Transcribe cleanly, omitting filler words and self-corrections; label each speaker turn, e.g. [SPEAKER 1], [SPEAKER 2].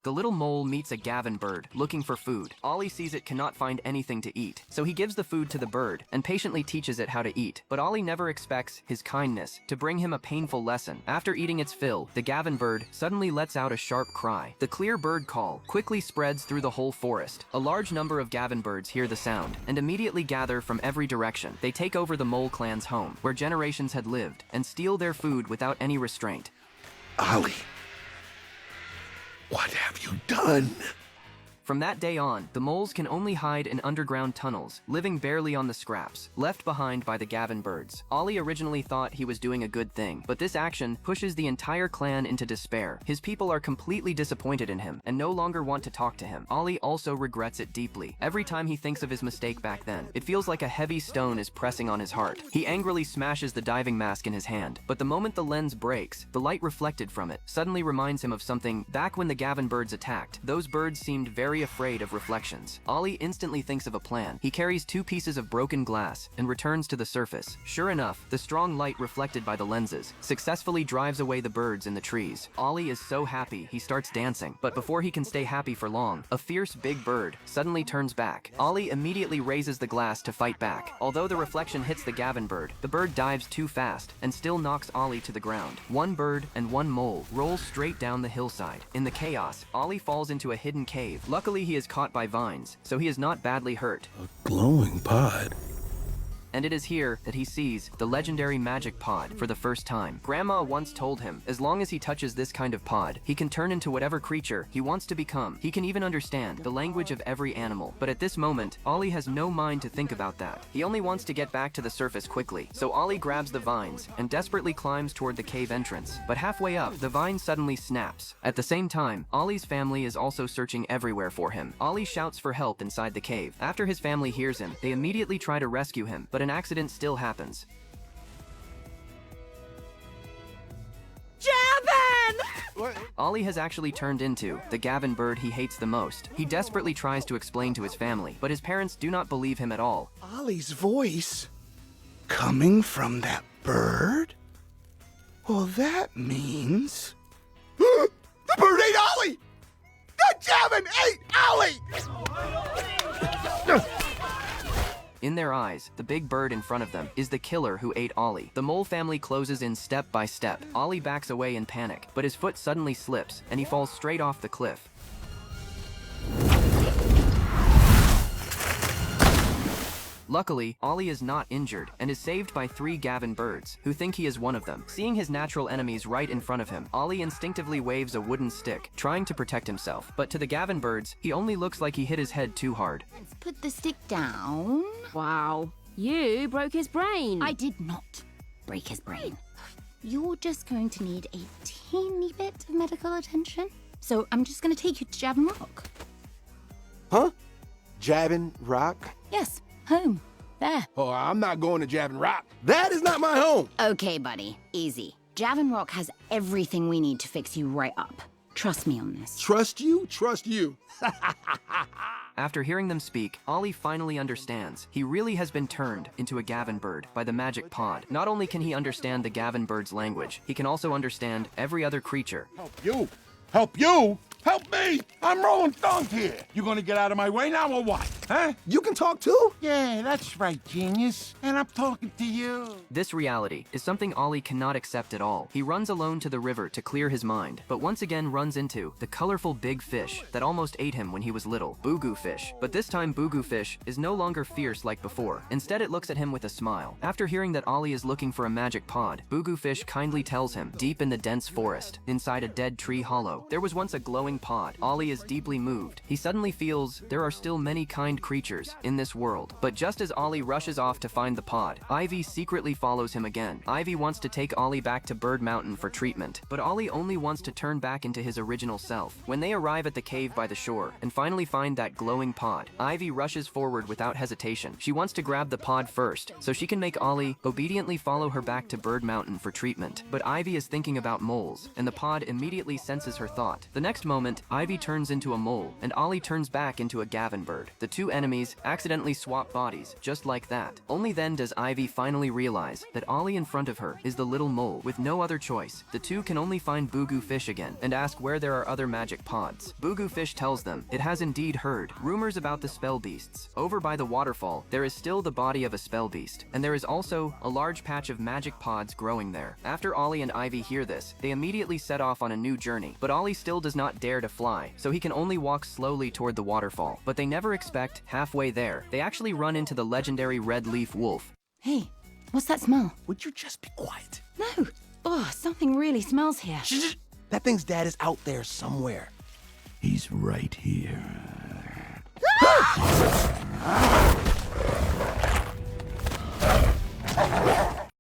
[SPEAKER 1] The little mole meets a Gavin bird, looking for food. Ollie sees it cannot find anything to eat, so he gives the food to the bird and patiently teaches it how to eat. But Ollie never expects his kindness to bring him a painful lesson. After eating its fill, the Gavin bird suddenly lets out a sharp cry. The clear bird call quickly spreads through the whole forest. A large number of Gavin birds hear the sound and immediately gather from every direction. They take over the mole clan's home, where generations had lived, and steal their food without any restraint.
[SPEAKER 2] Ollie, what have you done?
[SPEAKER 1] From that day on, the moles can only hide in underground tunnels, living barely on the scraps, left behind by the Gavin birds. Ollie originally thought he was doing a good thing, but this action pushes the entire clan into despair. His people are completely disappointed in him and no longer want to talk to him. Ollie also regrets it deeply. Every time he thinks of his mistake back then, it feels like a heavy stone is pressing on his heart. He angrily smashes the diving mask in his hand, but the moment the lens breaks, the light reflected from it suddenly reminds him of something back when the Gavin birds attacked. Those birds seemed very afraid of reflections. Ollie instantly thinks of a plan. He carries 2 pieces of broken glass and returns to the surface. Sure enough, the strong light reflected by the lenses successfully drives away the birds in the trees. Ollie is so happy he starts dancing, but before he can stay happy for long, a fierce big bird suddenly turns back. Ollie immediately raises the glass to fight back. Although the reflection hits the Gavin bird, the bird dives too fast and still knocks Ollie to the ground. One bird and one mole roll straight down the hillside. In the chaos, Ollie falls into a hidden cave. Luckily, he is caught by vines, so he is not badly hurt.
[SPEAKER 2] A glowing pod.
[SPEAKER 1] And it is here that he sees the legendary magic pod for the first time. Grandma once told him, as long as he touches this kind of pod, he can turn into whatever creature he wants to become. He can even understand the language of every animal. But at this moment, Ollie has no mind to think about that. He only wants to get back to the surface quickly. So Ollie grabs the vines and desperately climbs toward the cave entrance. But halfway up, the vine suddenly snaps. At the same time, Ollie's family is also searching everywhere for him. Ollie shouts for help inside the cave. After his family hears him, they immediately try to rescue him, but an accident still happens.
[SPEAKER 3] What?
[SPEAKER 1] Ollie has actually turned into the Gavin bird he hates the most. He desperately tries to explain to his family, but his parents do not believe him at all.
[SPEAKER 2] Ollie's voice coming from that bird? Well, that means... the bird ate Ollie! The Gavin ate Ollie!
[SPEAKER 1] In their eyes, the big bird in front of them is the killer who ate Ollie. The mole family closes in step by step. Ollie backs away in panic, but his foot suddenly slips and he falls straight off the cliff. Luckily, Ollie is not injured and is saved by 3 Gavin birds, who think he is one of them. Seeing his natural enemies right in front of him, Ollie instinctively waves a wooden stick, trying to protect himself. But to the Gavin birds, he only looks like he hit his head too hard.
[SPEAKER 4] Let's put the stick down.
[SPEAKER 5] Wow, you broke his brain.
[SPEAKER 4] I did not break his brain. You're just going to need a teeny bit of medical attention. So I'm just going to take you to Javin Rock.
[SPEAKER 3] Huh? Javin Rock?
[SPEAKER 4] Yes, home. There.
[SPEAKER 3] Oh, I'm not going to Javin Rock. That is not my home.
[SPEAKER 4] Okay, buddy. Easy. Javin Rock has everything we need to fix you right up. Trust me on this.
[SPEAKER 3] Trust you? Trust you.
[SPEAKER 1] After hearing them speak, Ollie finally understands. He really has been turned into a Gavin bird by the magic pod. Not only can he understand the Gavin bird's language, he can also understand every other creature.
[SPEAKER 6] Help you? Help you? Help me! I'm rolling thunk here. You gonna get out of my way now or what? Huh?
[SPEAKER 3] You can talk too?
[SPEAKER 6] Yeah, that's right, genius. And I'm talking to you.
[SPEAKER 1] This reality is something Ollie cannot accept at all. He runs alone to the river to clear his mind, but once again runs into the colorful big fish that almost ate him when he was little, Boogoo Fish. But this time Boogoo Fish is no longer fierce like before. Instead, it looks at him with a smile. After hearing that Ollie is looking for a magic pod, Boogoo Fish kindly tells him, deep in the dense forest, inside a dead tree hollow, there was once a glowing pod. Ollie is deeply moved. He suddenly feels there are still many kind creatures in this world. But just as Ollie rushes off to find the pod, Ivy secretly follows him again. Ivy wants to take Ollie back to Bird Mountain for treatment, but Ollie only wants to turn back into his original self. When they arrive at the cave by the shore and finally find that glowing pod, Ivy rushes forward without hesitation. She wants to grab the pod first, so she can make Ollie obediently follow her back to Bird Mountain for treatment. But Ivy is thinking about moles, and the pod immediately senses her thought. The next moment, Ivy turns into a mole, and Ollie turns back into a Gavin bird. The two two enemies accidentally swap bodies, just like that. Only then does Ivy finally realize that Ollie in front of her is the little mole. With no other choice, the two can only find Boogoo Fish again and ask where there are other magic pods. Boogoo Fish tells them it has indeed heard rumors about the spell beasts. Over by the waterfall, there is still the body of a spell beast, and there is also a large patch of magic pods growing there. After Ollie and Ivy hear this, they immediately set off on a new journey, but Ollie still does not dare to fly, so he can only walk slowly toward the waterfall. But they never expect, halfway there, they actually run into the legendary red leaf wolf.
[SPEAKER 4] Hey, what's that smell?
[SPEAKER 3] Would you just be quiet?
[SPEAKER 4] No. Oh, something really smells here.
[SPEAKER 3] Shh. That thing's dad is out there somewhere.
[SPEAKER 6] He's right here.